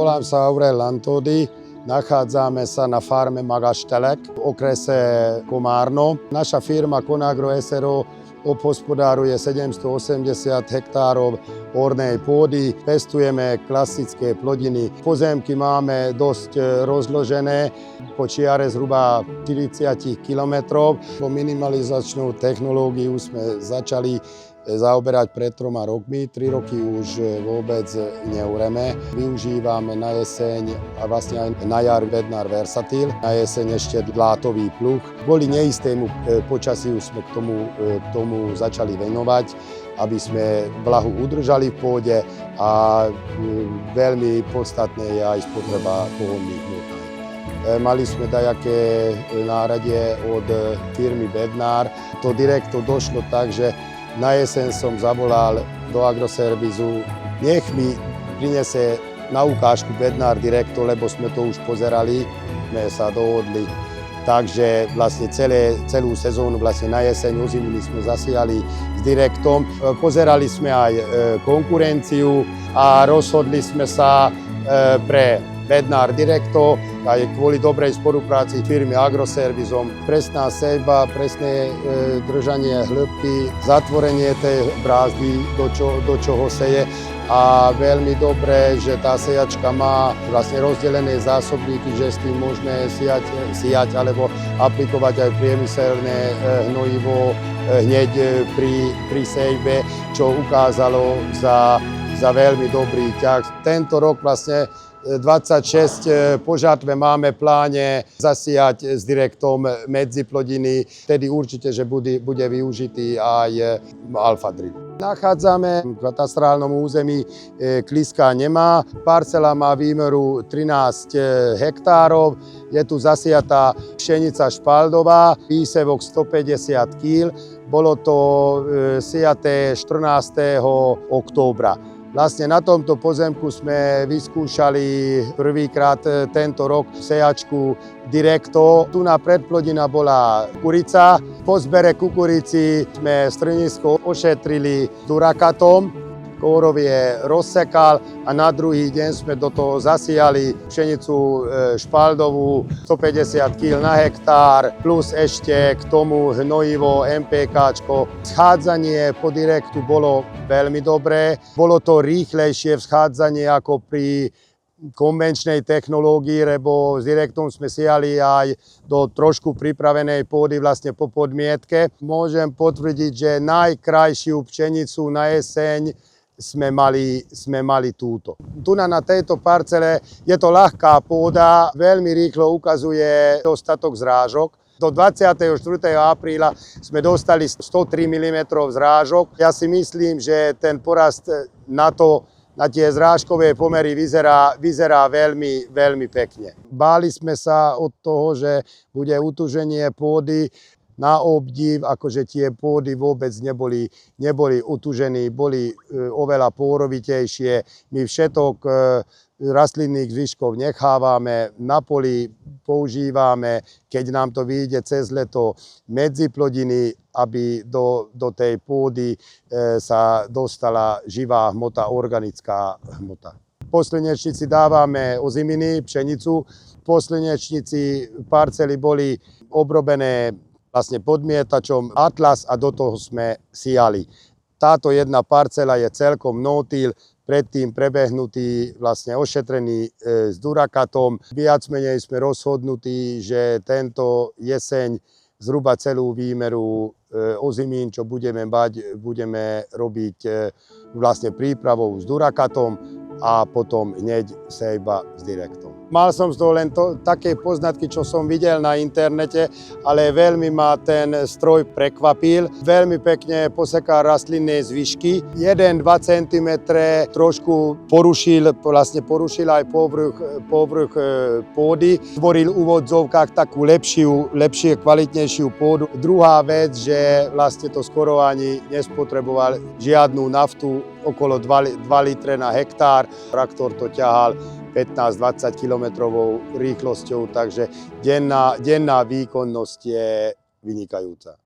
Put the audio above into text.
Volám sa Aurel Lantodi, nachádzame sa na farme Magaštelek v okrese Komárno. Naša firma Konagro SRO obhospodáruje 780 hektárov ornej pôdy, pestujeme klasické plodiny. Pozemky máme dosť rozložené, po čiare zhruba 40 km. Po minimalizačnú technológiu sme začali zaoberať pred 3 rokmi. 3 roky už vôbec neureme. Využívame na jeseň a vlastne aj na jar Bednar Versatil. Na jeseň ešte dlátový pluh. Kvôli neistému počasiu sme k tomu začali venovať, aby sme vlahu udržali v pôde a veľmi podstatné je aj spotreba pohonných hmôt. Mali sme dajaké náradie od firmy Bednar. To direkto došlo tak, že na jeseň som zavolal do agroservisu, nech mi prinese na ukážku Bednar Direkto, lebo sme to už pozerali, sme sa dohodli. Takže vlastne celú sezónu vlastne na jeseň ozimili sme zasiali s Direktom. Pozerali sme aj konkurenciu a rozhodli sme sa pre Bednar Direkto aj kvôli dobrej spolupráci firmy Agroservisom. Presná seľba, presné držanie hĺbky, zatvorenie tej brázdy, do čoho seje. A veľmi dobré, že tá sejačka má vlastne rozdelené zásobníky, že s tým môžeme siať alebo aplikovať aj priemyselné hnojivo hneď pri sejbe, čo ukázalo za veľmi dobrý ťah. Tento rok vlastne 26 po žatve máme pláne zasiať s Direktom medziplodiny, tedy určite, že bude využitý aj Alfa Drip. Nachádzame v katastrálnom území Kliska nemá. Parcela má výmeru 13 hektárov. Je tu zasiatá pšenica špaldová, výsevok 150 kg. Bolo to siaté 14. októbra. Vlastne na tomto pozemku sme vyskúšali prvýkrát tento rok sejačku Direkto. Tu na predplodina bola kukurica. Po zbere kukurici sme strnisko ošetrili Durakatom. Kórovie rozsekal a na druhý deň sme do toho zasijali pšenicu špaldovú 150 kg na hektár, plus ešte k tomu hnojivo MPKčko. Schádzanie po Direktu bolo veľmi dobré. Bolo to rýchlejšie schádzanie ako pri konvenčnej technológii, lebo s Direktom sme siali aj do trošku pripravenej pôdy vlastne po podmietke. Môžem potvrdiť, že najkrajšiu pšenicu na jeseň sme mali túto. Tu na tejto parcele je to ľahká pôda, veľmi rýchlo ukazuje dostatok zrážok. Do 24. apríla sme dostali 103 mm zrážok. Ja si myslím, že ten porast na tie zrážkové pomery vyzerá veľmi, veľmi pekne. Báli sme sa od toho, že bude utuženie pôdy. Na obdiv, akože tie pôdy vôbec neboli utužení, boli oveľa pôrovitejšie. My všetok rastlinných zvyškov nechávame, na poli používame, keď nám to vyjde cez leto, medziplodiny, aby do tej pôdy sa dostala živá hmota, organická hmota. Po slnečnici dávame oziminy, pšenicu. Po slnečnici parcely boli obrobené vlastne podmietačom Atlas a do toho sme siali. Táto jedna parcela je celkom no-till, predtým prebehnutý, vlastne ošetrený s Durakatom. Viac menej sme rozhodnutí, že tento jeseň zhruba celú výmeru ozimín, čo budeme mať, budeme robiť vlastne prípravou s Durakatom a potom hneď sejba s Direktom. Mal som z toho len také poznatky, čo som videl na internete, ale veľmi ma ten stroj prekvapil. Veľmi pekne poseká rastlinné zvyšky. 1-2 cm trošku porušil aj povrch pôdy. Tvoril v úvodzovkách takú lepšie, kvalitnejšiu pôdu. Druhá vec, že vlastne to skoro ani nespotreboval žiadnu naftu, okolo 2 litre na hektár. Traktor to ťahal 15-20 km rýchlosťou, takže denná výkonnosť je vynikajúca.